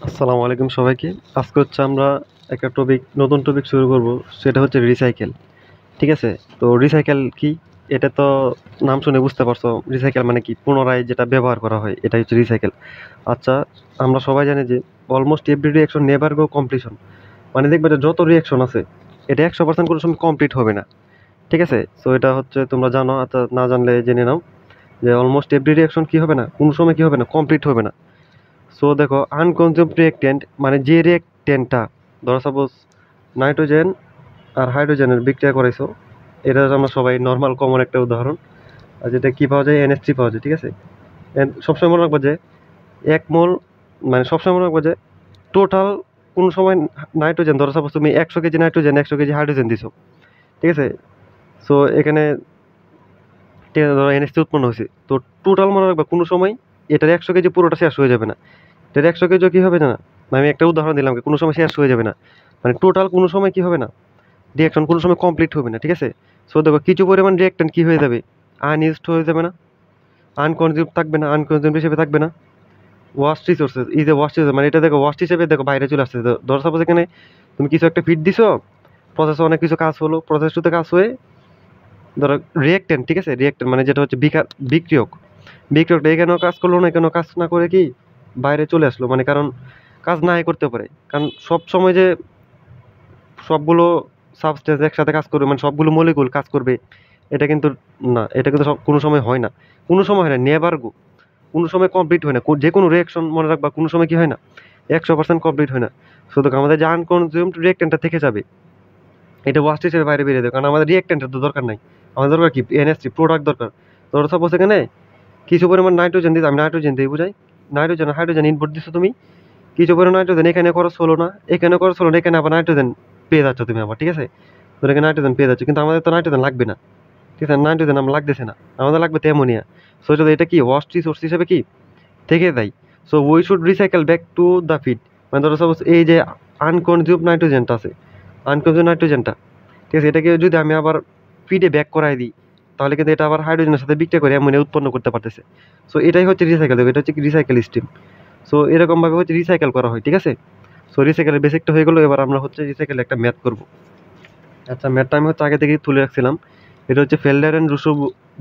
আসসালামু আলাইকুম সবাইকে। আজকে হচ্ছে আমরা একটা নতুন টপিক শুরু করব। সেটা হচ্ছে রিসাইকেল। ঠিক আছে? তো রিসাইকেল কি? এটা তো নাম শুনে বুঝতে পারছো। রিসাইকেল মানে কি? পুনরায় যেটা ব্যবহার করা হয়, এটাই হচ্ছে রিসাইকেল। আচ্ছা, আমরা সবাই জানি যে অলমোস্ট এভরি রিঅ্যাকশন নেভার গো কমপ্লিশন। মানে দেখবে যে যত রিঅ্যাকশন আছে, এটা 100% কোনো সময় কমপ্লিট হবে না। ঠিক আছে? সো এটা হচ্ছে তোমরা জানো। আচ্ছা, না জানলে জেনে নাও যে অলমোস্ট এভরি রিঅ্যাকশন কি হবে না? কোনো সময় কি হবে না? কমপ্লিট হবে না। সো দেখো, আনকনজিউমড রিঅ্যাকট্যান্ট মানে যে রিঅ্যাকট্যান্টটা, ধরো সাপোজ নাইট্রোজেন আর হাইড্রোজেনের বিক্রিয়া করাইছো, এটা আমরা সবাই নর্মাল কমন একটা উদাহরণ। আর যেটা কি পাওয়া যায়, NH3 পাওয়া যায়। ঠিক আছে? সবসময় মনে রাখবো যে 1 মোল, মানে সবসময় মনে রাখবো যে টোটাল কোন সময় নাইট্রোজেন, ধরো সাপোজ তুমি 100 কেজি নাইট্রোজেন 100 কেজি হাইড্রোজেন দিছো। ঠিক আছে? সো এখানে ঠিক আছে, ধরো NH3 উৎপন্ন হয়েছে, তো টোটাল মনে রাখবা কোনো সময় এটার 100 কেজি পুরোটা শেষ হয়ে যাবে না। এটার 100 কেজিও কি হবে না। আমি একটা উদাহরণ দিলাম, কোনো সময় শেষ হয়ে যাবে না। মানে টোটাল কোনো সময় কি হবে না, রিঅ্যাকশন কোনো সময় কমপ্লিট হবে না। ঠিক আছে? সো দেখো, কিছু পরিমাণ রিঅ্যাকট্যান্ট কি হয়ে যাবে, আনইউজড হয়ে যাবে না, আনকনজিউম থাকবে না, আনকনজিউম হিসেবে থাকবে না। ওয়াস্ট রিসোর্সেস, এই যে ওয়াস্ট রিসোর্স, মানে এটা দেখো ওয়াস্ট হিসেবে দেখো বাইরে চলে আসছে। ধরো সাপোজ এখানে তুমি কিছু একটা ফিড দিছো, প্রসেসে অনেক কিছু কাজ হলো, প্রসেস টুতে কাজ হয়ে ধরো রিঅ্যাকট্যান্ট, ঠিক আছে, রিঅ্যাকট্যান্ট মানে যেটা হচ্ছে বিক্রিয়ক, বিক্রিয়কটা এখানেও কাজ করলো না, এখানেও কাজ না করে কি বাইরে চলে আসলো। মানে কারণ কাজ নাই করতে পারে, কারণ সব সময় যে সবগুলো সাবস্টেন্স একসাথে কাজ করবে, মানে সবগুলো মলিকুল কাজ করবে, এটা কিন্তু না। এটা কিন্তু সব কোনো সময় হয় না। কোনো সময় হয় না, নেভার গো। কোনো সময় কমপ্লিট হয় না। যে কোনো রিঅ্যাকশন মনে রাখবা, কোনো সময় কি হয় না, 100% কমপ্লিট হয় না। শুধু আমাদের যে আনকনজিউমড রিঅ্যাকট্যান্টটা থেকে যাবে, এটা ওয়াস্ট হিসেবে বাইরে বেরিয়ে দেবে, কারণ আমাদের রিঅ্যাকট্যান্টের তো দরকার নাই। আমাদের দরকার কি, NH3 প্রোডাক্ট দরকার। ধরো সাপোজ এখানে কিছু পরিমাণ নাইট্রোজেন দিতে, আমি নাইট্রোজেন দিয়ে বুঝাই, নাইট্রোজেন হাইড্রোজেন ইনপুট দিছো তুমি, কিছু পরিমাণ নাইট্রোজেন এখানে খরচ হলো না, এখানে খরচ হলো না, এখানে আবার নাইট্রোজেন পেয়ে যাচ্ছ তুমি আবার। ঠিক আছে? তো এখানে নাইট্রোজেন পেয়ে যাচ্ছ, কিন্তু আমাদের তো নাইট্রোজেন লাগবে না। ঠিক আছে? নাইট্রোজেন আমার লাগতেছে না, আমাদের লাগবে তো অ্যামোনিয়া। সো এটা কি ওয়াস্ট রিসোর্স হিসেবে কি থেকে যায়। So we should recycle back to the feed. মানে ধরো সাপোজ এই যে আনকনজিউম নাইট্রোজেনটা আছে, আনকনজিউম নাইট্রোজেনটা, ঠিক আছে, এটাকে যদি আমি আবার ফিডে ব্যাক করাই দিই, তাহলে কিন্তু এটা আবার হাইড্রোজেনের সাথে বিক্রিয়া করে অ্যামোনিয়া উৎপন্ন করতে পারতেছে। সো এটাই হচ্ছে রিসাইকেল, এটা হচ্ছে রিসাইকেল স্ট্রিম। সো এরকমভাবে হচ্ছে রিসাইকেল করা হয়। ঠিক আছে? সো রিসাইকেলের বেসিকটা হয়ে গেলো, এবার আমরা হচ্ছে রিসাইকেল একটা ম্যাথ করবো। আচ্ছা, ম্যাথটা আমি হচ্ছে আগে থেকেই তুলে রাখছিলাম। এটা হচ্ছে ফেল্ডার অ্যান্ড রুসো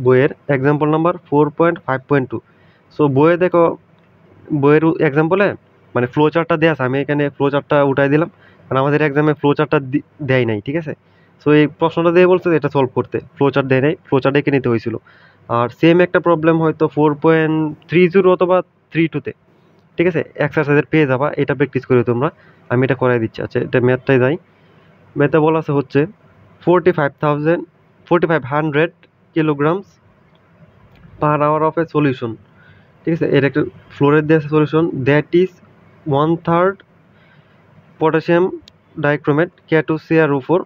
বইয়ের এক্সাম্পল নাম্বার 4.5.2। সো বইয়ে দেখো, বইয়ের এক্সাম্পলে মানে ফ্লো চার্টটা দেওয়া আছে, আমি এখানে ফ্লো চার্টটা উঠাই দিলাম, কারণ আমাদের এক্সামে ফ্লো চার্টটা দেয় নাই। ঠিক আছে? সো এই প্রশ্নটা দিয়ে বলছে এটা সলভ করতে, ফ্লো চার্ট দেয় নাই, ফ্লো চার্ট এঁকে নিতে হয়েছিল। আর সেম একটা প্রবলেম হয়তো 4.30 অথবা 3.2-তে, ঠিক আছে, এক্সারসাইজের পেয়ে যাবা, এটা প্র্যাকটিস করে তোমরা। আমি এটা করাই দিচ্ছি। আচ্ছা, এটা ম্যাথটাই যাই। ম্যাথে বলা আছে হচ্ছে 4500 kilograms per hour of a solution. ঠিক আছে? এটা একটা ফ্লোরের দেওয়া solution, that is 1/3 potassium dichromate K2CaR4।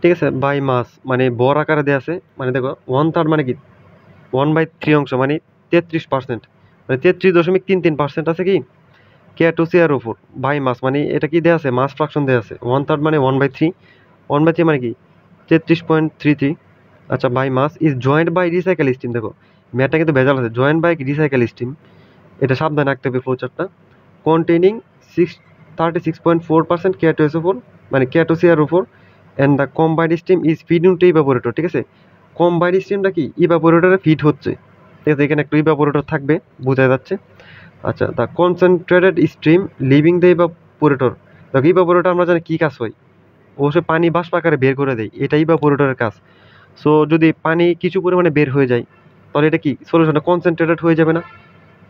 ঠিক আছে? বাই মাস, মানে বর আকারে দেওয়া আছে। মানে দেখো 1/3 মানে কি, 1/3 অংশ, মানে 33%, মানে 33.33% আছে কি K2CaR4 বাই মাস। মানে এটা কি দেওয়া আছে, মাস ফ্রাকশন দেওয়া আছে। 1/3 মানে 1/3, 1/3 মানে কি 33.33। আচ্ছা, by mass is joint by recycle steam. দেখো ম্যাথটা কিন্তু ভেজাল আছে, জয়েন্ট বাই রিসাইকেল স্টিম, এটা সাবধানে রাখতে হবে ফ্লোচার্টটা। containing 36.4% K2SO4, মানে K2CaR4, and the combined stream is feed into evaporator। ঠিক আছে? কম্বাইন্ড স্ট্রিমটা কি ইভাপোরেটরে ফিড হচ্ছে। ঠিক আছে? এখানে একটু ইভাপোরেটর থাকবে, বোঝা যাচ্ছে। আচ্ছা, the concentrated stream living the evaporator. দেখো ইভাপোরেটর আমরা জানি কি কাজ হয়, অবশ্যই পানি বাষ্প আকারে বের করে দেয়, এটা ইভাপোরেটরের কাজ। সো যদি পানি কিছু পরিমাণে বের হয়ে যায়, তাহলে এটা কি সলিউশনটা কনসেন্ট্রেটেড হয়ে যাবে না,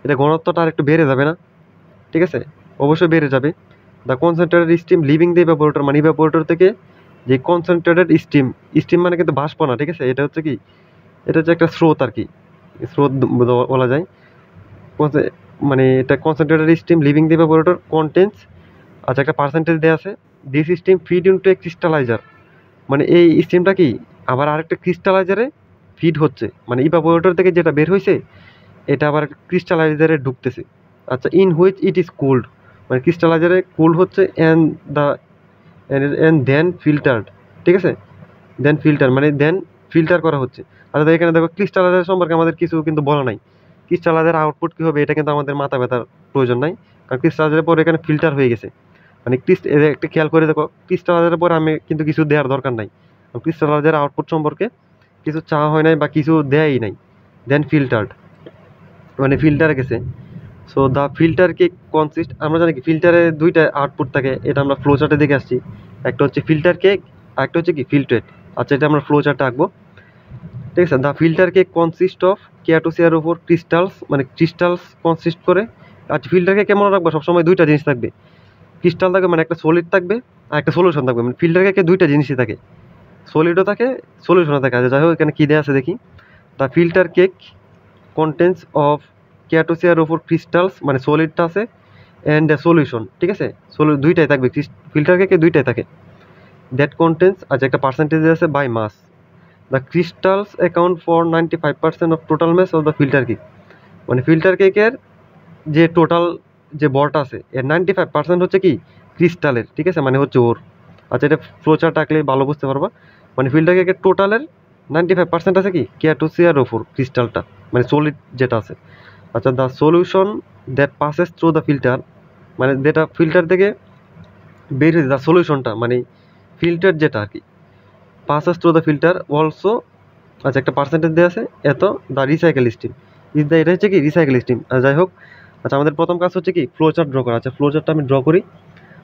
এটা ঘনত্বটা আর একটু বেড়ে যাবে না। ঠিক আছে? অবশ্যই বেড়ে যাবে। The concentrated steam leaving the evaporator, মানে ইভাপোরেটর থেকে যে কনসেন্ট্রেটেড স্টিম, স্টিম মানে কিন্তু বাষ্প না। ঠিক আছে? এটা হচ্ছে কি, এটা হচ্ছে একটা স্রোত আর কি, স্রোত বলা যায়। মানে এটা concentrated steam leaving the evaporator contains, আচ্ছা একটা পার্সেন্টেজ দেওয়া আছে, this steam feed into a crystallizer. মানে এই স্টিমটা কি আবার আরেকটা ক্রিস্টালাইজারে ফিড হচ্ছে, মানে ইভাপোরেটর থেকে যেটা বের হয়েছে এটা আবার ক্রিস্টালাইজারে ঢুকতেছে। আচ্ছা, in which it is cooled, মানে ক্রিস্টালাইজারে কুল হচ্ছে, and the and then filtered. ঠিক আছে? দেন ফিল্টার মানে দেন ফিল্টার করা হচ্ছে। আচ্ছা, এখানে দেখো ক্রিস্টালাইজার সম্পর্কে আমাদের কিছু কিন্তু বলা নাই। ক্রিস্টালাইজার আউটপুট কী হবে এটা কিন্তু আমাদের মাথা ব্যথার প্রয়োজন নাই। কারণ ক্রিস্টালাইজের পরে এখানে ফিল্টার হয়ে গেছে। মানে একটা খেয়াল করে দেখো, ক্রিস্টালাইজের পরে আমি কিন্তু কিছু দেওয়ার দরকার নাই, ক্রিস্টালাইজের আউটপুট সম্পর্কে কিছু চাওয়া হয় নাই বা কিছু দেয়াই নাই। দেন ফিল্টার্ড, মানে ফিল্টারে গেছে। So the filter cake consist, আমরা জানি কি ফিল্টারে দুইটা আউটপুট থাকে, এটা আমরা ফ্লো চার্টে দেখে আসছি। একটা হচ্ছে ফিল্টার কেক, আর একটা হচ্ছে কি ফিল্ট্রেট। আচ্ছা, এটা আমরা ফ্লো চার্টে আঁকবো, ঠিক আছে। The filter cake consist of কেয়াটোসিয়ার উপর ক্রিস্টালস, মানে ক্রিস্টালস কনসিস্ট করে। আচ্ছা, ফিল্টার কেক কেমন রাখবো, সবসময় দুইটা জিনিস থাকবে, ক্রিস্টাল থাকবে মানে একটা সলিড থাকবে, আর একটা সলিউশন থাকবে। মানে ফিল্টার কেকে দুইটা জিনিসই থাকে, সলিডও থাকে সলিউশনও থাকে। আচ্ছা যাই হোক, এখানে কী দেওয়া আছে দেখি। The filter cake contents of কেয়াটোসিয়ার উপর ক্রিস্টালস, মানে সলিডটা আছে, অ্যান্ড সলিউশন, ঠিক আছে। দুইটাই থাকবে, ফিল্টার কেকে দুইটাই থাকে। দ্যাট কন্টেন্টস, আচ্ছা একটা পার্সেন্টেজ আছে by mass. The crystals account for 95% of total mass of the filter cake, মানে ফিল্টার কেকের যে টোটাল যে বলটা আছে এর 95% হচ্ছে কি ক্রিস্টালের, ঠিক আছে, মানে হচ্ছে ওর। আচ্ছা, এটা ফ্লোচার্ট আঁকলে ভালো বুঝতে পারবা। মানে ফিল্টার কেকের টোটালের 95% আছে কি কেয়াটোসিয়ার ওপর ক্রিস্টালটা, মানে সলিড যেটা আছে। আচ্ছা, the solution that passes through the filter, মানে যেটা ফিল্টার থেকে বের হয়েছে, দ্য সলিউশনটা মানে ফিল্টার যেটা আর কি, passes through the filter also. আচ্ছা, একটা পার্সেন্টেজ দেওয়া আছে এত, the recycle steam is the, এটা হচ্ছে কি রিসাইকেল স্টিম। আর যাই হোক, আচ্ছা আমাদের প্রথম কাজ হচ্ছে কি ফ্লো চার্ট ড্র করা। আচ্ছা, ফ্লো চার্টটা আমি ড্র করি।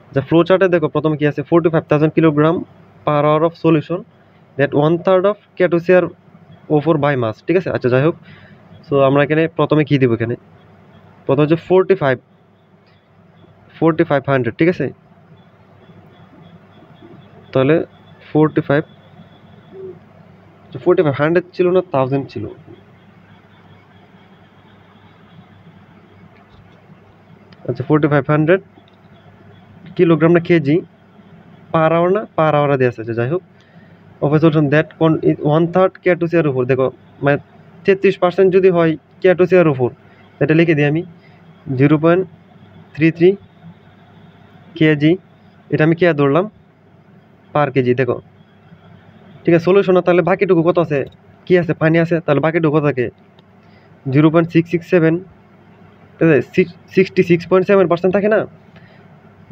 আচ্ছা, ফ্লো চার্টে দেখো প্রথমে কি আছে, 45,000 kilogram per hour of solution that 1/3 of কেটোসিয়ার ওফর বাই মাস, ঠিক আছে। আচ্ছা যাই হোক, সো আমরা এখানে প্রথমে কী দেবো, এখানে প্রথমে হচ্ছে 4500, ঠিক আছে। তাহলে 4500 ছিল না 1000 ছিল। আচ্ছা, 4500 কিলোগ্রাম না কেজি, পার আওয়ার না পার আওয়ারে দেওয়া আছে। যাই হোক, অবজর্ভেশন দ্যাট 1/3 কেটোসিয়ার উপর, দেখো মানে 33% যদি হয় কেটোসিয়ার উপর, এটা লিখে দিই আমি 0.33 কেজি। এটা আমি কে ধরলাম পার কেজি, দেখো ঠিক আছে। সলিউশন, তাহলে বাকিটুকু কত আছে, কি আছে, পানি আছে, তাহলে বাকিটুকু কত থাকে 0.667, 66.7% থাকে না,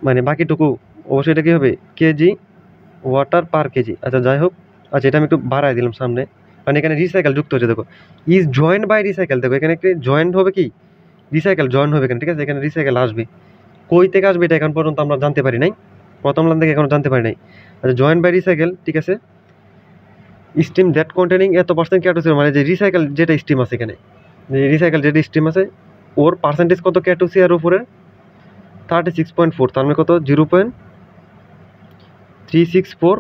মানে বাকিটুকু অবশ্যই এটা কী হবে কেজি ওয়াটার পার কেজি। আচ্ছা যাই হোক, আচ্ছা এটা আমি একটু বাড়াই দিলাম সামনে, মানে এখানে রিসাইকেল যুক্ত হচ্ছে, দেখো ইজ জয়েন্ট বাই রিসাইকেল, দেখো এখানে একটি জয়েন্ট হবে কি রিসাইকেল জয়েন্ট হবে এখানে, ঠিক আছে। এখানে রিসাইকেল আসবে, কই থেকে আসবে এটা এখন পর্যন্ত আমরা জানতে পারি নাই, প্রথম লাইন থেকে এখনো জানতে পারি নাই। আচ্ছা, জয়েন্ট বাই রিসাইকেল, ঠিক আছে। স্টিম দ্যাট কন্টেনিং এত পার্সেন্ট ক্যাটোসিয়ার, মানে যে রিসাইকেল যেটা স্টিম আছে এখানে, যে রিসাইকেল যেটা স্টিম আছে ওর পার্সেন্টেজ কত ক্যাটোসিয়ার উপরে 36.4, তার মানে কত 0.364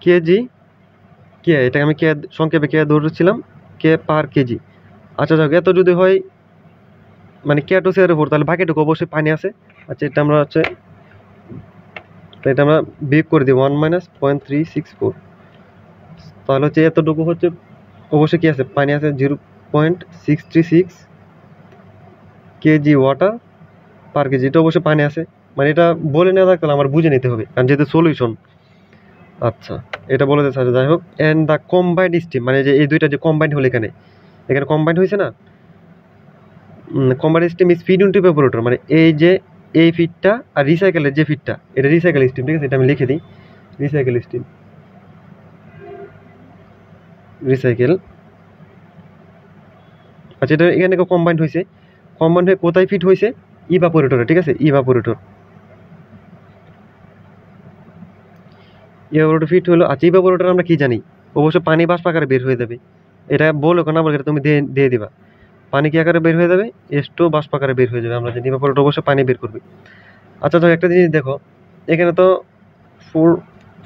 কেজি কে, এটাকে আমি কে সংক্ষেপে কে ধরেছিলাম কে পার কেজি। আচ্ছা যাক, এত যদি হয় মানে ক্যাটোসিয়ার উপর, তাহলে বাকিটুকু অবশ্যই পানি আছে। আচ্ছা, এটা আমরা হচ্ছে এটা আমরা বিয়োগ করে দিই 1 - 0.364, তাহলে হচ্ছে এতটুকু হচ্ছে অবশ্যই কি আছে পানি আছে 0.636 কেজি ওয়াটার পার কেজি, এটা অবশ্যই পানি আছে। মানে এটা বলে নেওয়া থাকলে আমার বুঝে নিতে হবে, কারণ যেহেতু সলিউশন। আচ্ছা, এটা বলে দিতে আছে। যাই হোক, অ্যান্ড দ্য কম্বাইন্ড স্টিম, মানে যে এই দুইটা যে কম্বাইন্ড হলো এখানে, এখানে কম্বাইন্ড হয়েছে না, combined steam is feed into evaporator, মানে এই যে এই ফিডটা আর রিসাইকেলের যে ফিডটা, এটা রিসাইকেল স্টিম, ঠিক আছে। এটা আমি লিখে দিই রিসাইকেল স্টিম, রিসাইকেল। আচ্ছা, এটা এখানে কম্বাইন্ড হয়েছে, কম্বাইন্ড হয়ে কোথায় ফিট হয়েছে ইভাপোরেটরে, ঠিক আছে। ইভাপোরেটর ফিট হলো। আচ্ছা, ইভাপোরেটর আমরা কি জানি, অবশ্যই পানি বাষ্প আকারে বের হয়ে যাবে, এটা বলো কেন বলে, এটা তুমি দিয়ে দিবা, পানি কি আকারে বের হয়ে যাবে, এস্টো বাষ্প আকারে বের হয়ে যাবে, আমরা জানি ইভাপোরেটর অবশ্যই পানি বের করবে। আচ্ছা তো একটা জিনিস দেখো, এখানে তো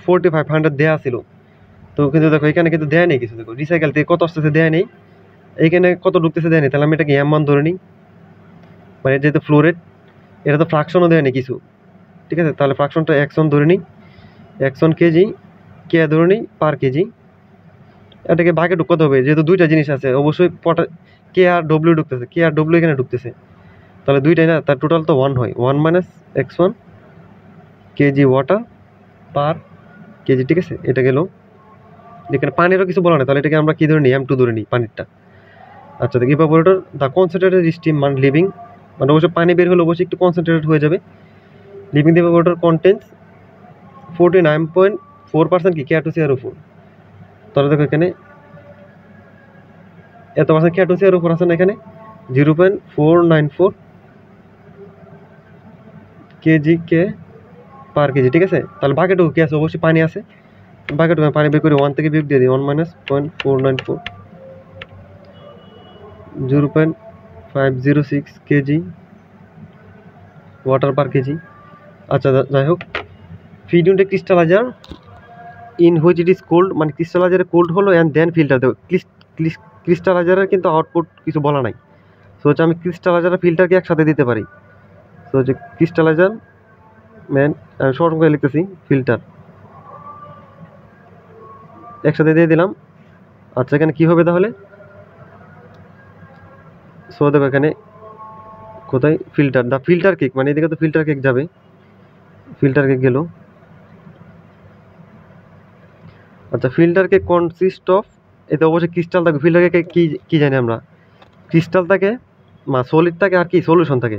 4500 দেওয়া ছিল, তো কিন্তু দেখো এখানে কিন্তু দেয়া নেই কিছু, দেখো রিসাইকেল থেকে কত আসতেছে দেয়া নেই, এইখানে কত ঢুকতেছে দেয়া নেই, তাহলে আমি এটাকে এম1 ধরে নিই, মানে যেহেতু ফ্লোরেট, এটা তো ফ্রাকশনও দেয় নেই কিছু, ঠিক আছে। তাহলে ফ্রাকশনটা 1 ধরে নিই, 1 কেজি কে ধরে নিই পার কেজি। এটাকে ভাগে ঢুকাতে হবে, যেহেতু দুইটা জিনিস আছে, অবশ্যই কে আর ডব্লিউ ঢুকতেছে, কে আর ডব্লিউ এখানে ঢুকতেছে, তাহলে দুইটাই না, তার টোটাল তো 1 হয়, 1 - x1 কেজি ওয়াটার পার কেজি, ঠিক আছে। এটা গেল, এখানে পানিরও কিছু বলা নেই, তাহলে এটাকে আমরা কি ধরে নিই M2 ধরে নিই পানিরটা। আচ্ছা, দেখি ইভাপোরেটর দ্য কনসেন্ট্রেটেড স্টিম মান লিভিং মানে অবশ্যই পানি বের হলে অবশ্যই একটু কনসেন্ট্রেটেড হয়ে যাবে। লিভিং দ্য ওয়াটার কন্টেন্টস 49.4% কি K2CrO4। তাহলে দেখো এখানে এত পার্সেন্ট K2CrO4 আছে না, এখানে 0.494 কেজি কে পার কেজি, ঠিক আছে। তাহলে বাকিটুকু কি আছে, অবশ্যই পানি আছে। বাকিটুকু পানি বের করে 1 থেকে বিয়োগ দিয়ে দিই, 1 - 0.494 0.506 কেজি ওয়াটার পার কেজি। আচ্ছা যাই হোক, feed into crystalliser in which it is cold, মানে ক্রিস্টালাইজারে কোল্ড হলো অ্যান্ড দেন ফিল্টার। দেখো ক্রিস্টালাইজারের কিন্তু আউটপুট কিছু বলা নাই। সো হচ্ছে আমি ক্রিস্টালাইজার আর ফিল্টারকে একসাথে দিতে পারি। সো হচ্ছে ক্রিস্টালাইজার ম্যান, আমি শর্ট করে লিখতেছি ফিল্টার, একসাথে দিয়ে দিলাম। আচ্ছা এখানে কী হবে তাহলে, সো দেখো এখানে কোথায় ফিল্টার, দ্য ফিল্টার কেক, মানে এদিকে তো ফিল্টার কেক যাবে, ফিল্টার কেক গেল। আচ্ছা ফিল্টার কেক কনসিস্ট অফ, এতে অবশ্যই ক্রিস্টাল থাকে। ফিল্টার কেকে কী জানি আমরা, ক্রিস্টাল থাকে, সলিড থাকে, আর কি সলিউশন থাকে।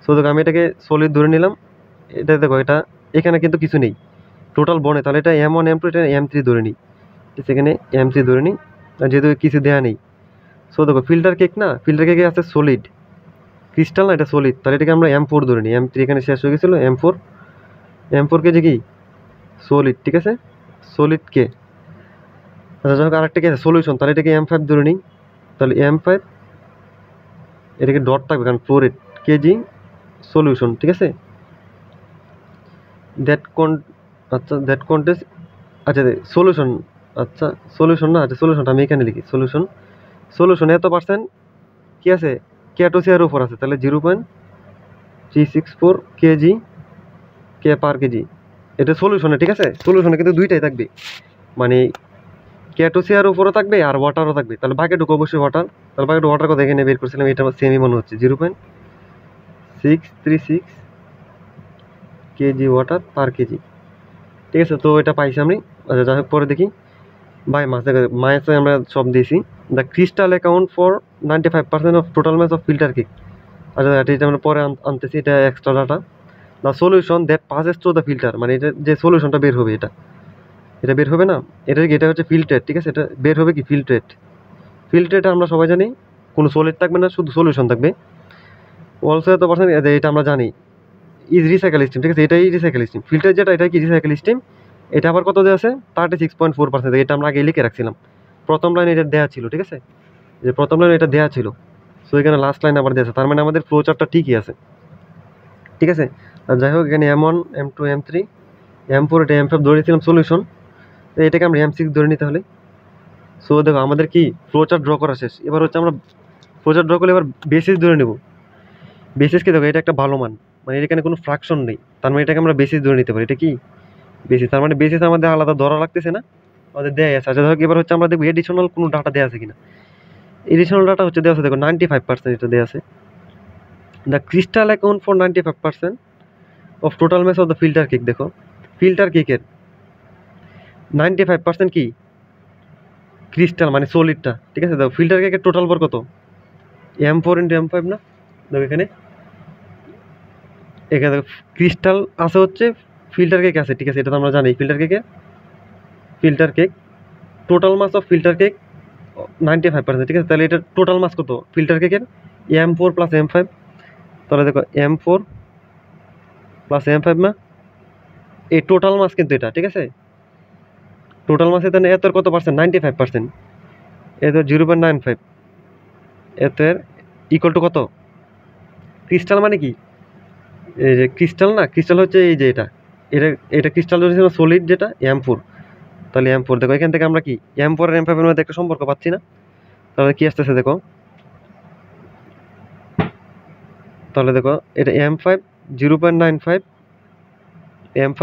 সো দেখো আমি এটাকে সলিড ধরে নিলাম। এটা দেখো এটা এখানে কিন্তু কিছু নেই টোটাল বনে, তাহলে এটা M1 M2 এটা M3 ধরে নিই, সেখানে M3 ধরে নিই, আর যেহেতু কিছু দেওয়া নেই। সো দেখো ফিল্টার কেক না, ফিল্টার কেকে আছে সলিড, ক্রিস্টাল না এটা সলিড, তাহলে এটাকে আমরা M4 ধরে নিই। M3 এখানে শেষ হয়ে গেছিলো, M4 কে যে কি সলিড, ঠিক আছে, সলিড কে। আচ্ছা যাই হোক আরেকটা কি আছে সলিউশন, তাহলে এটাকে M5 ধরে নিই। তাহলে M5 এটাকে ডট থাকবে কারণ ফ্লোরেট কেজি সলিউশন, ঠিক আছে। দ্যাট কন্টেস, আচ্ছা সলিউশন, আচ্ছা সলিউশন না, আচ্ছা সলিউশনটা আমি এখানে লিখি, সলিউশন এত পার্সেন্ট কি আছে K2CrO4 আছে, তাহলে 0.364 কেজি কে পার কেজি, এটা সলিউশনে, ঠিক আছে। সলিউশনে কিন্তু দুইটাই থাকবে, মানে K2CrO4ও থাকবে আর ওয়াটারও থাকবে, তাহলে বাকিটুকু অবশ্যই ওয়াটার। তাহলে বাকিটুকু ওয়াটার কথা এখানে বের করছিলাম, এটা আমার সেমই মনে হচ্ছে 0.636 কেজি ওয়াটার পার কেজি, ঠিক আছে। তো এটা পাইছি আমি। আচ্ছা যাই হোক পরে দেখি বাই মাসে আমরা সব দিয়েছি। The crystal account for 95% of total mass of filter cake. আচ্ছা এটা আমরা পরে আনতেছি, এটা extra data. The solution that passes through the filter, মানে এটা যে সলিউশনটা বের হবে, এটা বের হবে না, এটা হচ্ছে ফিল্টার, ঠিক আছে। এটা বের হবে কি ফিল্ট্রেট আমরা সবাই জানি, কোনো সলিড থাকবে না, শুধু সলিউশন থাকবে। অলসো এত পার্সেন্ট, এটা আমরা জানি ইজ রিসাইকেল স্টিম, ঠিক আছে, এটাই রিসাইকেল স্টিম। ফিল্টার যেটা এটা কি রিসাইকেল স্টিম, এটা আবার কত দেওয়া আছে 36.4%, এটা আমরা আগে লিখে রাখছিলাম, প্রথম লাইন এটা দেওয়া ছিল, ঠিক আছে, যে প্রথম লাইন এটা দেওয়া ছিল। সো এখানে লাস্ট লাইন আবার দেওয়া আছে, তার মানে আমাদের ফ্লো চার্টটা ঠিকই আছে, ঠিক আছে। আর যাই হোক এখানে M1 M2 M3 M4 এটা M5 ধরে নিয়েছিলাম সলিউশন, এটাকে আমরা M6 ধরে নিতে হলে। সো দেখো আমাদের কি ফ্লো চার্ট ড্র করা শেষ। এবার হচ্ছে আমরা ফ্লো চার্ট ড্র করলে এবার বেসিস ধরে নেব। বেসিসকে দেখো এটা একটা ভালো মান, মানে এখানে কোনো ফ্র্যাকশন নেই, তার মানে এটাকে আমরা বেসিস ধরে নিতে পারি। এটা কি বেসিস, তার মানে বেসিস আমাদের আলাদা ধরা লাগতেছে না, আমাদের দেয়া আছে। আচ্ছা দেখো এবার হচ্ছে আমরা দেখবো এডিশনাল কোনো ডাটা দেওয়া আছে কিনা। এডিশনাল ডাটা হচ্ছে দেওয়া আছে, দেখো 95% এটা দেওয়া আছে। The crystal account for 95% of total mass of the filter cake. দেখো ফিল্টার কেকের 95% কি ক্রিস্টাল, মানে সলিডটা, ঠিক আছে। দেখো ফিল্টার কেকের টোটাল ভর কত, M4 × M5 না। দেখো এখানে দেখো ক্রিস্টাল আছে হচ্ছে, ফিল্টার কেক আছে, ঠিক আছে, এটা তো আমরা জানি। Filter cake total mass of filter cake 95%, ঠিক আছে। তাহলে এটা টোটাল মাস কত ফিল্টার কেকের, M4 + M5। তাহলে দেখো M4 + M5 না, এই টোটাল মাস কিন্তু এটা, ঠিক আছে। টোটাল মাসে তাহলে এত কত পার্সেন্ট, 95%, এত 0.95, এত ইকুয়াল টু কত ক্রিস্টাল, মানে কি এই যে ক্রিস্টাল না, ক্রিস্টাল হচ্ছে এই যে এটা ক্রিস্টাল ধরেছিল সলিড যেটা M4। তাহলে M4 দেখো এখান থেকে আমরা কি M4 আর M5 এর মধ্যে একটা সম্পর্ক পাচ্ছি না। তাহলে কি আসতেছে দেখো, তাহলে দেখো এটা M5 0.95 M5।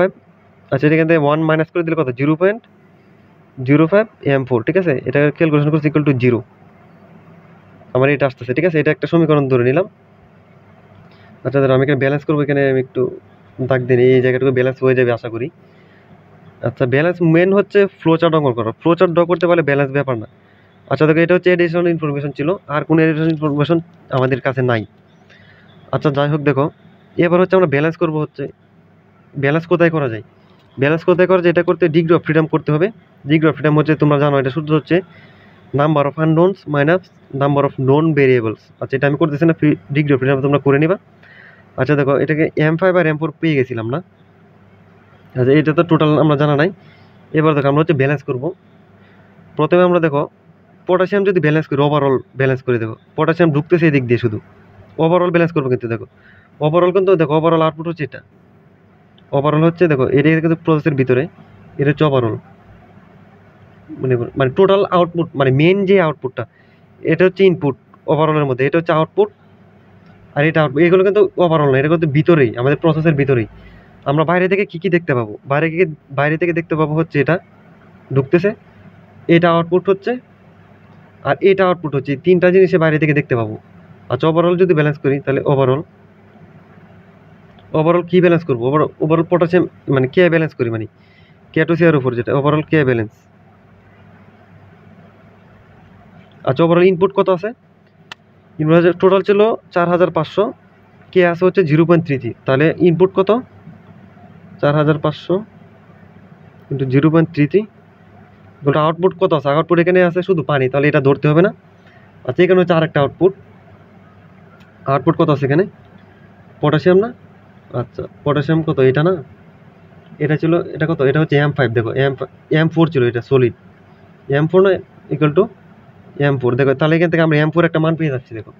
আচ্ছা এখান থেকে 1 মাইনাস করে দিলে কত, 0.05 M4, ঠিক আছে। এটা ক্যালকুলেশন করছি ইকুয়াল টু 0, আমার এটা আসতেছে, ঠিক আছে। এটা একটা সমীকরণ ধরে নিলাম। আচ্ছা ধরো আমি এখানে ব্যালেন্স করবো, এখানে আমি একটু দাগ দিই, এই জায়গাটুকু ব্যালেন্স হয়ে যাবে আশা করি। আচ্ছা ব্যালেন্স মেন হচ্ছে ফ্লো চার্ট অঙ্কন করা, ফ্লো চার্ট ড্র করতে পারলে ব্যালেন্স ব্যাপার না। আচ্ছা দেখো এটা হচ্ছে এডিশনাল ইনফরমেশন ছিল, আর কোনো এডিশনাল ইনফরমেশন আমাদের কাছে নাই। আচ্ছা যাই হোক, দেখো এবার হচ্ছে আমরা ব্যালেন্স করব। হচ্ছে ব্যালেন্স কোথায় করা যায়? ব্যালেন্স কোথায় করা যায়? এটা করতে ডিগ্রি অফ ফ্রিডম করতে হবে। ডিগ্রি অফ ফ্রিডম হচ্ছে, তোমরা জানো, এটা সূত্র হচ্ছে number of unknowns minus number of known variables. আচ্ছা এটা আমি করতেছি না, ডিগ্রি অফ ফ্রিডম তোমরা করে নিবা। আচ্ছা দেখো, এটাকে M5 আর M4 পেয়ে গেছিলাম না? আচ্ছা এটা তো টোটাল আমরা জানা নাই। এবার দেখো আমরা হচ্ছে ব্যালেন্স করব। প্রথমে আমরা দেখো পটাশিয়াম যদি ব্যালেন্স করি, ওভারঅল ব্যালেন্স করে দেখো পটাশিয়াম ঢুকতেছে এদিক দিয়ে শুধু। ওভারঅল ব্যালেন্স করবো কিন্তু দেখো ওভারঅল, কিন্তু দেখো ওভারঅল আউটপুট হচ্ছে এটা। ওভারঅল হচ্ছে দেখো এটা কিন্তু প্রসেসের ভিতরে, এটা হচ্ছে ওভারঅল, মানে মানে টোটাল আউটপুট, মানে মেন যে আউটপুটটা, এটা হচ্ছে ইনপুট ওভারঅলের মধ্যে, এটা হচ্ছে আউটপুট, আর এটা আউটপুট। এগুলো কিন্তু ওভারঅল না, এটা কিন্তু ভিতরেই, আমাদের প্রসেসের ভিতরেই। আমরা বাইরে থেকে কি কি দেখতে পাবো? বাইরে থেকে দেখতে পাবো হচ্ছে এটা ঢুকতেছে, এটা আউটপুট হচ্ছে, আর এটা আউটপুট হচ্ছে। তিনটা জিনিসে বাইরে থেকে দেখতে পাবো। আচ্ছা ওভারঅল যদি ব্যালেন্স করি, তাহলে ওভারঅল ওভারঅল কি ব্যালেন্স করবো? ওভারঅল পটাশিয়াম, মানে কে ব্যালেন্স করি, মানে কে টু সি এর উপর যেটা ওভারঅল কে ব্যালেন্স। আচ্ছা ওভারঅল ইনপুট কত আছে? টোটাল ছিল 4500, কে আছে হচ্ছে 0.33, তাহলে ইনপুট কত? 4500 ইন্টু 0.33, গোটা আউটপুট কত আছে? আউটপুট এখানে আছে শুধু পানি, তাহলে এটা ধরতে হবে না। আচ্ছা এখানে হচ্ছে আরেকটা আউটপুট, আউটপুট কত আছে এখানে? পটাশিয়াম না? আচ্ছা পটাশিয়াম কত? এটা না, এটা ছিল, এটা কত? এটা হচ্ছে M5। দেখো M4 ছিল, এটা সলিড M4 না, ইকুয়াল টু M4। দেখো তাহলে এখান থেকে আমরা M4 একটা মান পেয়ে যাচ্ছি। দেখো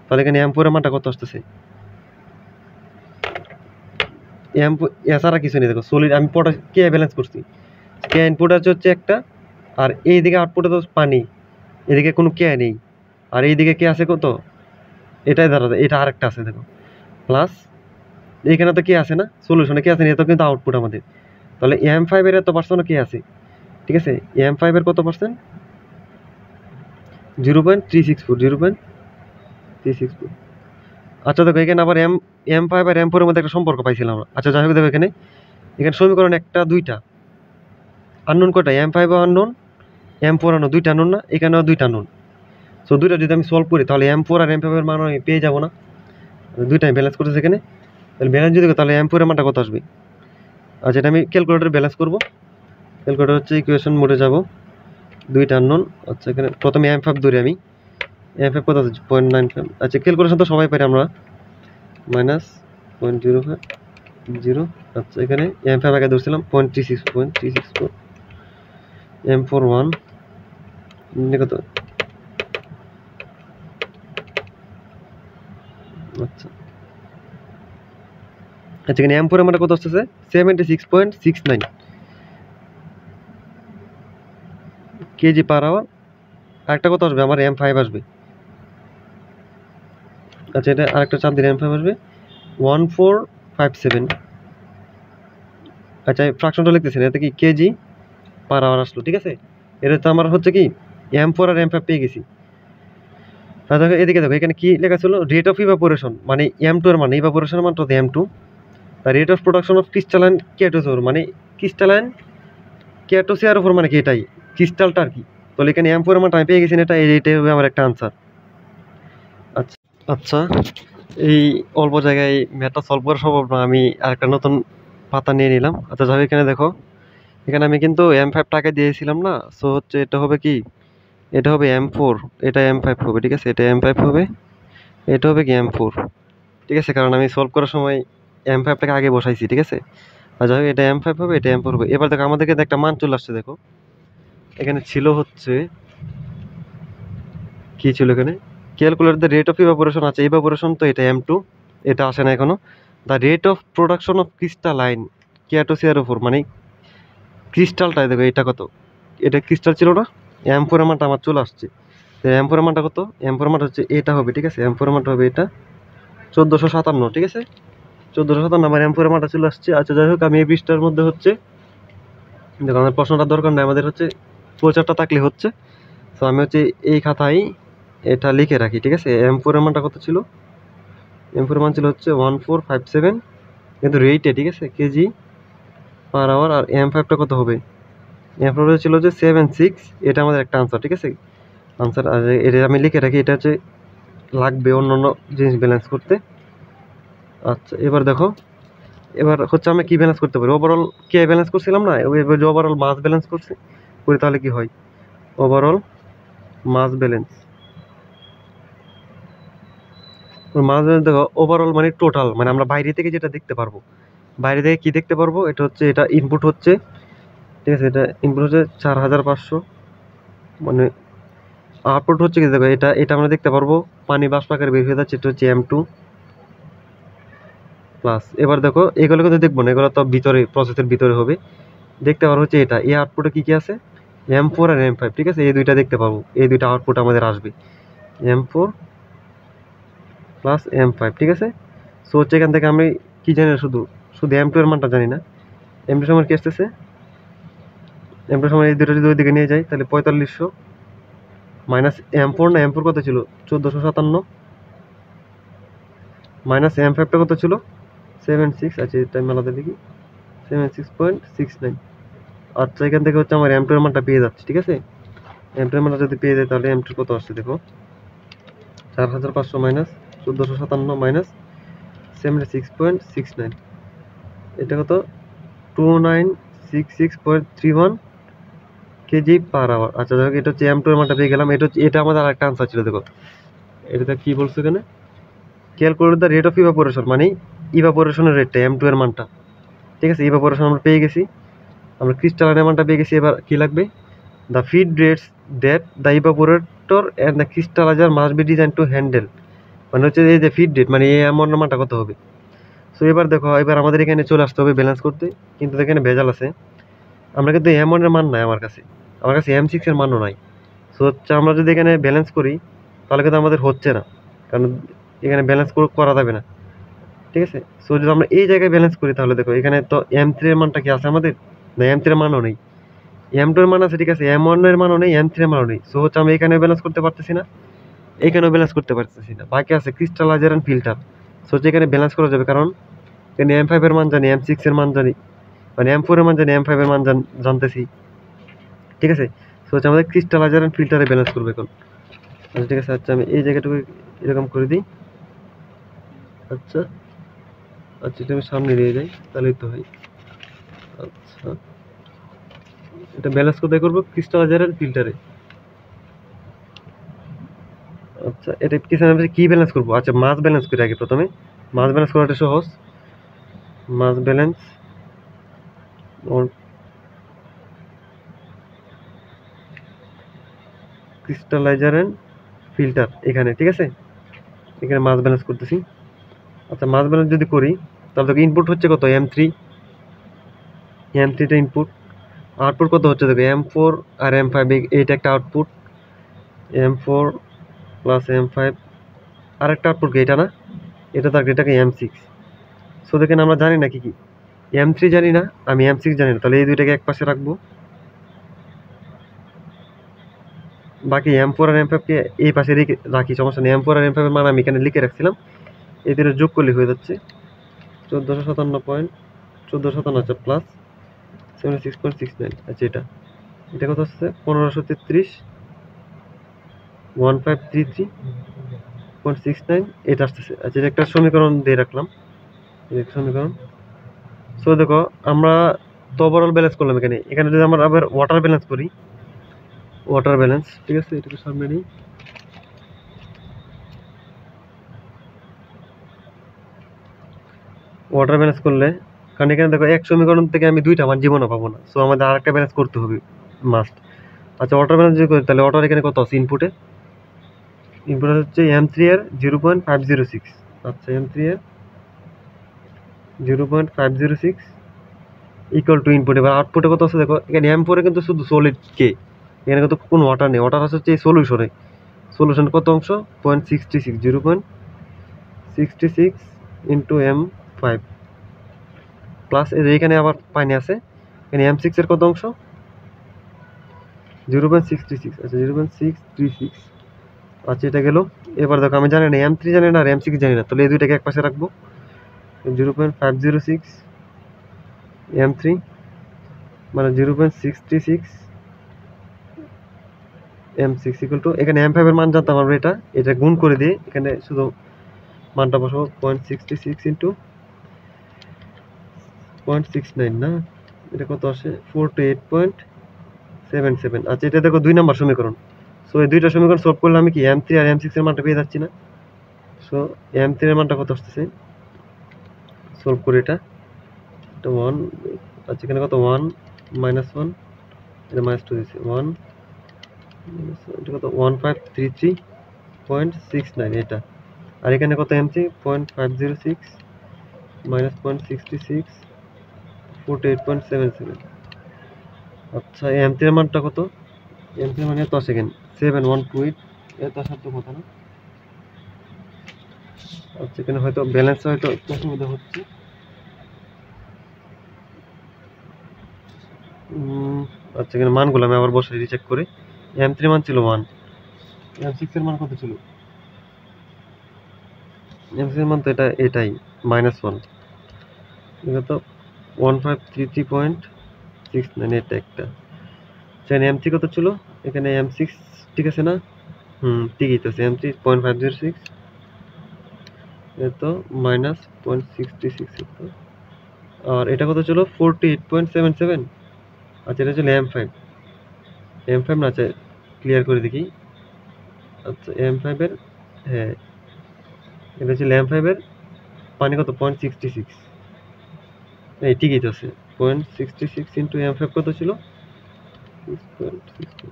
তাহলে এখানে M4 এর মানটা কত আসতেছে? M4 এছাড়া কিছু নেই। দেখো সলিড, আমি কে ব্যালেন্স করছি, কে ইনপুট আছে হচ্ছে একটা, আর এইদিকে আউটপুটে তো পানি, এদিকে কোনো কে নেই, আর এইদিকে কে আছে কত? এটাই ধরা যায়, এটা আরেকটা আছে দেখো, প্লাস এখানে তো কে আছে না, সলিউশনে কে আছে না, এটা কিন্তু আউটপুট আমাদের। তাহলে M5 এর এত পার্সেন্ট কে আছে, ঠিক আছে? M5 এর কত পার্সেন্ট? 0.364, 0.364। আচ্ছা দেখো এখানে আবার M5 আর M4 এর মধ্যে একটা সম্পর্ক পাইছিলাম আমরা। আচ্ছা যাই হোক, দেখো এখানে সমীকরণ একটা দুইটা আননোন, কয়টা? M5 আননোন, M4 আননোন, দুইটা আননোন না? এখানেও দুইটা আননোন। সো দুইটা যদি আমি সলভ করি, তাহলে M4 আর M5 এর মান আমি পেয়ে যাবো না? দুইটাই ব্যালেন্স করতেছে এখানে, তাহলে ব্যালেন্স যদি করি, তাহলে M4 এর মানটা কত আসবে? আচ্ছা এটা আমি ক্যালকুলেটরে ব্যালেন্স করবো। ক্যালকুলেটর হচ্ছে ইকুয়েশন মোডে যাব, দুইটা আননোন। আচ্ছা এখানে প্রথমে M5 ধরি আমি, M5 কত আছে? 0.95। আচ্ছা ক্যালকুলেশন তো সবাই পারি আমরা, মাইনাস 0.050। আচ্ছা এখানে M5 আগে ধরছিলাম 0.364, M4 1 কত? আচ্ছা আচ্ছা এখানে M4 আমার কত আসতেছে? 76.69 কেজি পার আওয়ার। আরেকটা কত আসবে আমার? M5 আসবে। আচ্ছা এটা আরেকটা চাপ দিলে M5 আসবে 1457। আচ্ছা ফ্রাকশনটা লিখতেছি না, এতে কি কেজি পার আওয়ার আসলো, ঠিক আছে? এটা তো আমার হচ্ছে কি M4 আর M5 পেয়ে গেছি। দেখো এদিকে, দেখো এখানে কি লেখা ছিল? রেট অফ ইভাপোরেশন, মানে M2 এর মানে ইভাপোরেশনের মান তো M2, আর rate of production of crystalline কেটোসিয়ার, মানে ক্রিস্টালাইন কেটোসিয়ার উপর, মানে কি এটাই ক্রিস্টালটা আর কি। তাহলে এখানে M4 এর মানটা আমি পেয়ে গেছি, এটা এইটাই হবে আমার একটা আনসার। আচ্ছা আচ্ছা, এই অল্প জায়গায় ম্যাথটা সলভ করা সম্ভব না, আমি আরেকটা নতুন পাতা নিয়ে নিলাম। আচ্ছা যাই হোক, এখানে দেখো এখানে আমি কিন্তু M5 টাকা দিয়েছিলাম না, সো হচ্ছে এটা হবে কি, এটা হবে M4, এটা M5 হবে, ঠিক আছে? এটা M5 হবে, এটা হবে কি M4, ঠিক আছে? কারণ আমি সলভ করার সময় M5 টাকে আগে বসাইছি, ঠিক আছে? আর যাই হোক এটা M5 হবে, এটা M4 হবে। এবার দেখো আমাদেরকে একটা মান চলে আসছে। দেখো এখানে ছিল হচ্ছে, কি ছিল এখানে? Calculate the rate of evaporation. আছে ইভাপোরেশন, তো এটা M2, এটা আসে না এখনো। The rate of production of crystalline কেটোসিয়ার উপর, মানে ক্রিস্টালটাই দেখো এটা কত? এটা ক্রিস্টাল ছিল না? M4 এর মানটা আমার চলে আসছে। M4 এর মানটা কত? M4 এর মানটা হচ্ছে এটা হবে, ঠিক আছে? M4 এর মানটা হবে এটা 1457, ঠিক আছে? 1457 আমার M4 এর মানটা চলে আসছে। আচ্ছা যাই হোক, আমি এই পৃষ্ঠার মধ্যে হচ্ছে, দেখো আমার প্রশ্নটা দরকার নাই, আমাদের হচ্ছে প্রচারটা থাকলে হচ্ছে। তো আমি হচ্ছে এই খাতায় এটা লিখে রাখি, ঠিক আছে? M4 এর মানটা কত ছিল? M4 এর মান ছিল হচ্ছে 1457, কিন্তু রেটে, ঠিক আছে? KG per hour. আর M5টা কত হবে? M5 ছিল যে 76, এটা আমাদের একটা আনসার, ঠিক আছে? আনসার। আর এটা আমি লিখে রাখি, এটা হচ্ছে লাগবে অন্য অন্য জিনিস ব্যালেন্স করতে। আচ্ছা এবার দেখো, এবার হচ্ছে আমরা কি ব্যালেন্স করতে পারি, ওভারঅল কে ব্যালেন্স করছিলাম না, এবার যে ওভারঅল মাস ব্যালেন্স করছি করি তাহলে কি হয়, ওভারঅল মাস ব্যালেন্স। মাস ব্যালেন্স দেখো ওভারঅল মানে টোটাল, মানে আমরা বাইরে থেকে যেটা দেখতে পারবো, বাইরে থেকে কি দেখতে পারবো, এটা হচ্ছে এটা ইনপুট হচ্ছে, ঠিক আছে, এটা ইনপুট হচ্ছে 4500, মানে আউটপুট হচ্ছে কি দেখো, এটা এটা আমরা দেখতে পারবো পানি বাষ্প আকারে বের হয়ে যাচ্ছে, এটা হচ্ছে M2 প্লাস। এবার দেখো এগুলো কিন্তু দেখবো না, এগুলো তো ভিতরে প্রসেসের ভিতরে হবে, দেখতে পারবো হচ্ছে এটা এই আউটপুটে কি কি আছে, M4 আর M5, ঠিক আছে, এই দুইটা দেখতে পাবো, এই দুইটা আউটপুট আমাদের আসবে M4 প্লাস M5, ঠিক আছে। সো হচ্ছে এখান থেকে আমি কি জানি না, শুধু শুধু M2 এর মানটা জানি না, M2 সময় কি আসতেছে, M2 সময় এই দুটো যদি ওইদিকে নিয়ে যাই তাহলে 4500 মাইনাস M4, না M4 কত ছিল 1457, মাইনাস M5টা কত ছিল 76, আচ্ছা এটা আমি আলাদা লিখি 76.69। আচ্ছা এখান থেকে হচ্ছে আমার M2 এর মানটা পেয়ে যাচ্ছে, ঠিক আছে। M2 এর মানটা যদি পেয়ে যায় তাহলে M2 কত আসছে দেখো, 4500 মাইনাস 1457 মাইনাস 76.69, এটা কত 2966.31 কেজি পার আওয়ার। আচ্ছা দেখো এটা হচ্ছে M2 এর মানটা পেয়ে গেলাম, এটা হচ্ছে, এটা আমাদের আরেকটা আনসার ছিল দেখো, এটা কি বলছে এখানে, calculate the rate of evaporation, মানে ইভাপোরেশনের রেটটা M2 এর মানটা, ঠিক আছে। ইভাপোরেশন আমরা পেয়ে গেছি, আমরা ক্রিস্টালাইনের মানটা পেয়ে গেছি, এবার কি লাগবে, the feed rates that the evaporator and the crystallizer must be design to handle, মানে হচ্ছে এই যে ফিড রেট মানে এই অ্যামাউন্টের মানটা কত হবে। সো এবার দেখো এবার আমাদের এখানে চলে আসতে হবে ব্যালেন্স করতে, কিন্তু এখানে ভেজাল আছে, আমরা কিন্তু M1 এর মান নাই আমার কাছে, আমার কাছে M6 এর মানও নাই। সো হচ্ছে আমরা যদি এখানে ব্যালেন্স করি তাহলে কিন্তু আমাদের হচ্ছে না, কারণ এখানে ব্যালেন্স করা যাবে না, ঠিক আছে। সো যদি আমরা এই জায়গায় ব্যালেন্স করি তাহলে দেখো এখানে তো M3 এর মানটা কি আছে আমাদের, না M3 এর মানও নেই, M2 এর মান আছে, ঠিক আছে, M1 এর মানও নেই, M3 এর মানও নেই। সো হচ্ছে আমরা এখানে ব্যালেন্স করতে পারতেছি না, এখানেও ব্যালেন্স করতে পারতেছি না, বাকি আছে ক্রিস্টালাইজার এন্ড ফিল্টার। সো হচ্ছে এখানে ব্যালেন্স করা যাবে, কারণ এখানে M5 এর মান জানি, M6 এর মান জানি, মানে M4 এর মান জানি, M5 এর মান জানতেছি, ঠিক আছে। সো হচ্ছে আমাদের ক্রিস্টালাইজার এন্ড ফিল্টারে ব্যালেন্স করবে এখন। আচ্ছা ঠিক আছে, আচ্ছা আমি এই জায়গাটুকু এরকম করে দিই, আচ্ছা আচ্ছা এটা আমি সামনে নিয়ে যাই তাহলেই তো হয়। আচ্ছা এটা ব্যালেন্স কোথায় করবো, ক্রিস্টালাইজার এন্ড ফিল্টারে। আচ্ছা এটা কি ব্যালেন্স করবো, আচ্ছা মাস ব্যালেন্স করি আগে, প্রথমে মাস ব্যালেন্স করাটা সহজ, মাস ব্যালেন্স ক্রিস্টালাইজার এন্ড ফিল্টার এখানে, ঠিক আছে, এখানে মাস ব্যালেন্স করতেছি। আচ্ছা মাস ব্যালেন্স যদি করি তাহলে দেখো ইনপুট হচ্ছে কত M3, M3টা ইনপুট, আউটপুট কত হচ্ছে দেখো M4 আর M5, এইটা একটা আউটপুট, M4 প্লাস M5, আরেকটা আউটপুট কি এটা না, এটা থাকবে, এটাকে M6। সো দেখেন আমরা জানি না কি কি, M3 জানি না, আমি M6 জানি না, তাহলে এই দুইটাকে এক পাশে রাখবো, বাকি M4 আর M5 কে এই পাশে রাখি, সমস্যা নেই। M4 আর M5 এর মান আমি এখানে লিখে রাখছিলাম, এই দুটো যোগ করলে হয়ে যাচ্ছে 1457, আচ্ছা প্লাস 76.69, আচ্ছা এটা এটা কত হচ্ছে 1533 1533.69, এটা আসতেছে। আচ্ছা এটা একটা সমীকরণ দিয়ে রাখলাম, এই একটা সমীকরণ। সো দেখো আমরা তো ওভারঅল ব্যালেন্স করলাম, এখানে এখানে যদি আমরা আবার ওয়াটার ব্যালেন্স করি, ওয়াটার ব্যালেন্স, ঠিক আছে, এটাকে সামনে নিই। ওয়াটার ব্যালেন্স করলে, কারণ এখানে দেখো এক সমীকরণ থেকে আমি দুইটা মান জীবনও পাবো না, সো আমাদের আরেকটা ব্যালেন্স করতে হবে মাস্ট। আচ্ছা ওয়াটার ব্যালেন্স যদি করি তাহলে ওয়াটার এখানে কত আছে ইনপুটে, ইনপুট হচ্ছে M3 এর 0.506, আচ্ছা M3 এর 0.506 ইকুয়াল টু ইনপুট। এবার আউটপুটে কত আছে দেখো, এখানে M4 এ কিন্তু শুধু সলিড কে, এখানে কিন্তু কোনো ওয়াটার নেই, ওয়াটার আছে হচ্ছে এই সলিউশনে, সলিউশন কত অংশ 0.66, 0.66 ইন্টু M5 প্লাস এখানে আবার পানি আছে, এখানে M6 এর কত অংশ 0.66, আচ্ছা 0.636, আচ্ছা এটা গেল। এবার দেখো আমি জানি না M3 জানি না আর M6 জানি না, তাহলে এই দুইটাকে এক পাশে রাখবো, 0.506 M3 মানে 0.636 M6 ইকুয়াল টু, এখানে M5 এর মান জানতাম আমরা, এটা গুণ করে দিয়ে এখানে শুধু মানটা বসাবো 0.66 ইন্টু 0.69 না, এটা কত আসে 48.77। আচ্ছা এটা দেখো 2 নম্বর সমীকরণ। সো এই দুইটা সমীকরণ সলভ করলে আমি কি M3 আর M6 এর মানটা পেয়ে যাচ্ছি না। সো M3 এর মানটা কত আসতেছে, সলভ করি এটা 1। আচ্ছা এখানে কত 1 -1, এটা -2 দিচ্ছি 1 এটা কত 1533.69 এটা। আর এখানে কত M3 0.506 -0.66 48.77। আচ্ছা M3 এর মানটা কত, M3 এর মান এত আসে কেন 7128, এত আসার তো কথা না। আচ্ছা এখানে হয়তো ব্যালেন্স হয়তো অসুবিধা হচ্ছে। আচ্ছা এখানে মানগুলো আমি আবার বসে রিচেক করি। M3 মান ছিল 1, M6 এর মান কত ছিল, M6 এর মান তো এটাই -1, এটা তো 1533.69 এটা একটা। সেখানে M3 কত ছিল, এখানে M6 ঠিক আছে না, ঠিকই তো আছে M3 0.506, তো -0.66 আর এটা কত ছিল 48.77। আচ্ছা এটা ছিল M5 না, আচ্ছা ক্লিয়ার করে দেখি। আচ্ছা M5 এর, হ্যাঁ এটা ছিল M5 এর পানি কত 0.66, এই ঠিকই তো আছে 0.66 ইন্টু M5 কত ছিল 6.60।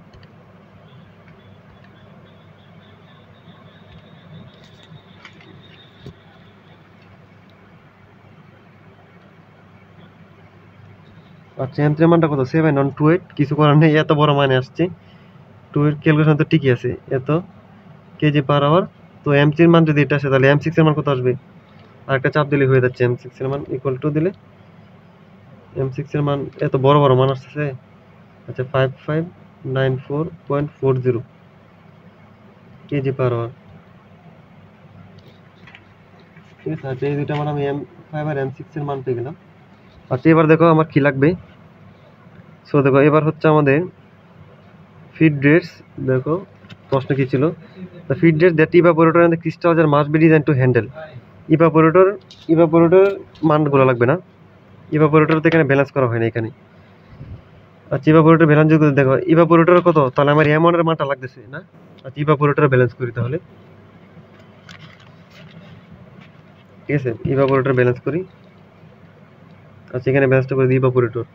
আচ্ছা M3 এর মানটা কত 7128, কিছু করার নেই, এত বড় মানে আসছে 2 এর ক্যালকুলেশন তো ঠিকই আছে, এত কেজি পার আওয়ার। তো M3 এর মান যদি এটা আসে তাহলে M6 এর মান কত আসবে, আরেকটা চাপ দিলে হয়ে যাচ্ছে M6 এর মান ইকুয়াল টু দিলে M6 এর মান এত বড় বড় মান আসছে। আচ্ছা 5594.40 কেজি পার আওয়ার, ঠিক আছে। আচ্ছা এই দুইটা মান আমি M5 আর M6 এর মান পেয়ে গেলাম। আচ্ছা এবার দেখো আমার কি লাগবে। সো দেখো এবার হচ্ছে আমাদের ফিড রেটস। দেখো প্রশ্ন কি ছিল, the feed rate that evaporator and the crystallizer must be design to handle. Evaporator মানগুলো লাগবে না, ইভাপোরেটর তো এখানে ব্যালেন্স করা হয় না এখানে। আচ্ছা ইভাপোরেটর ব্যালেন্স যদি দেখো ইভাপোরেটর কত, তাহলে আমার M1 এর মানটা লাগতেছে না। আচ্ছা ইভাপোরেটর ব্যালেন্স করি তাহলে, ঠিক আছে ইভাপোরেটর ব্যালেন্স করি। আচ্ছা এখানে ব্যালেন্সটা করে দিই ইভাপোরেটর,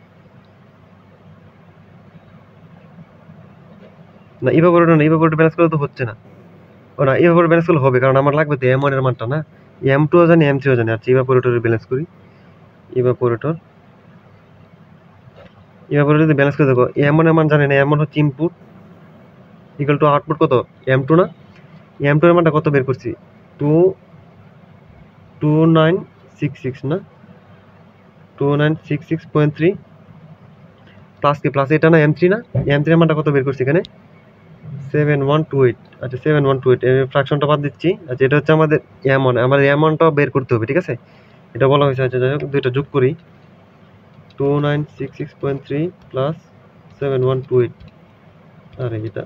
না ইভাপোরেটর ব্যালেন্স করলে তো হচ্ছে না। ও না ইভাপোরেটর ব্যালেন্স করলে হবে, কারণ আমার লাগবে তো M1 এর মানটা না, M2 ও জানি M3 ও জানি। আচ্ছা ইভাপোরেটরের ব্যালেন্স করি, ইভাপোরেটর যদি ব্যালেন্স করে দেখো M1 এর মান জানি না, M1 হচ্ছে ইনপুট ইকুয়াল টু আউটপুট কত M2 না, M2 এর মানটা কত বের করছি 2966 না 2966.3 প্লাস কি প্লাস এটা না M3 না, M3 এর মানটা কত বের করছি এখানে 7128। আচ্ছা 7128 এর ফ্র্যাকশনটা বাদ দিচ্ছি। আচ্ছা এটা হচ্ছে আমাদের M1, আমাদের M1টাও বের করতে হবে, ঠিক আছে এটা বলা হয়েছে। আচ্ছা যাই হোক দুইটা যোগ করি 2966.3 প্লাস 7128, আর এটা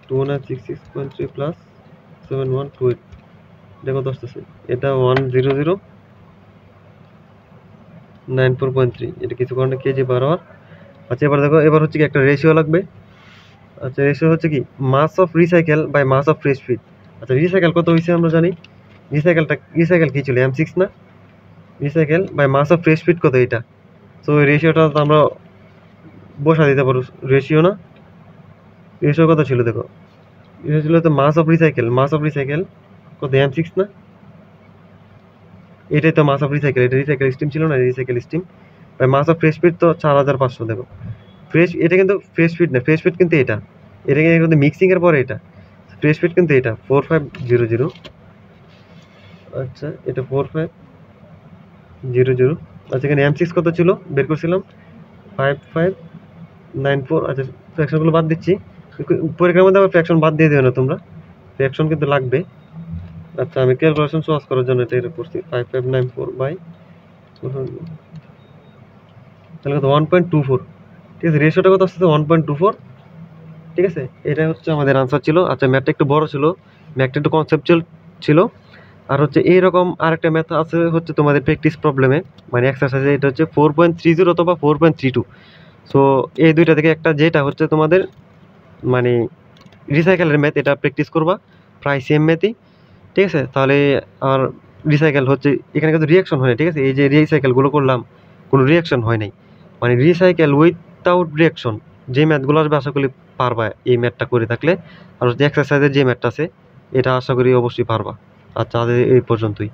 2966.3 প্লাস 7128 দেখো কত আসতেছে, এটা 10094.3, এটা কিছু কারণে কেজি পার আওয়ার। আচ্ছা এবার দেখো এবার হচ্ছে কি একটা রেশিও লাগবে। আচ্ছা রেশিও হচ্ছে কি mass of recycle by mass of fresh feed. আচ্ছা রিসাইকেল কত হয়েছে আমরা জানি, রিসাইকেল কি ছিল M6 না, recycle by mass of fresh feed কত এটা। তো ওই রেশিওটা তো আমরা বসা দিতে পারো, রেশিও না, রেশিও কত ছিল দেখো, রেশিও ছিল তো মাস অফ রিসাইকেল কত M6 না, এটাই তো মাস অফ রিসাইকেল, এটা রিসাইকেল স্টিম ছিল না, recycle steam by mass of fresh feed তো 4500। দেখো ফ্রেশ, এটা কিন্তু ফ্রেশ ফিড না, ফ্রেশ ফিড কিন্তু এটা কিন্তু মিক্সিং এর পরে এটা ফ্রেশ ফিড কিন্তু এটা 4500। আচ্ছা এটা 4500। আচ্ছা এখানে M6 কত ছিল বের করছিলাম 5594। আচ্ছা ফ্র্যাকশনগুলো বাদ দিচ্ছি, পরীক্ষার মধ্যে আবার ফ্র্যাকশন বাদ দিয়ে দেবে না তোমরা, ফ্র্যাকশন কিন্তু লাগবে। আচ্ছা আমি ক্যালকুলেশন সহজ করার জন্য এটা করছি 5594 বাই তাহলে কত 1.24, ঠিক আছে রেশিওটা কত আসছে 1.24, ঠিক আছে এটা হচ্ছে আমাদের আনসার ছিল। আচ্ছা ম্যাথটা একটু বড় ছিল, ম্যাথটা একটু কনসেপচুয়াল ছিল, আর হচ্ছে এইরকম আরেকটা ম্যাথ আছে হচ্ছে তোমাদের প্র্যাকটিস প্রবলেমে, মানে এক্সারসাইজে, এটা হচ্ছে 4.30 অথবা 4.32। সো এই দুইটা থেকে একটা যেটা হচ্ছে তোমাদের মানে রিসাইকেলের ম্যাথ, এটা প্র্যাকটিস করবা প্রায় সেম ম্যাথই, ঠিক আছে? তাহলে আর রিসাইকেল হচ্ছে এখানে কিন্তু রিয়াকশন হয় না, ঠিক আছে? এই যে রিসাইকেলগুলো করলাম কোনো রিয়াকশন হয় নাই, মানে রিসাইকেল উইথাউট রিয়াকশন যে ম্যাথগুলো আসবে আশা করি পারবা এই ম্যাথটা করে থাকলে। আর হচ্ছে এক্সারসাইজের যে ম্যাথটা আছে এটা আশা করি অবশ্যই পারবা। আচ্ছা, আজ এই পর্যন্তই।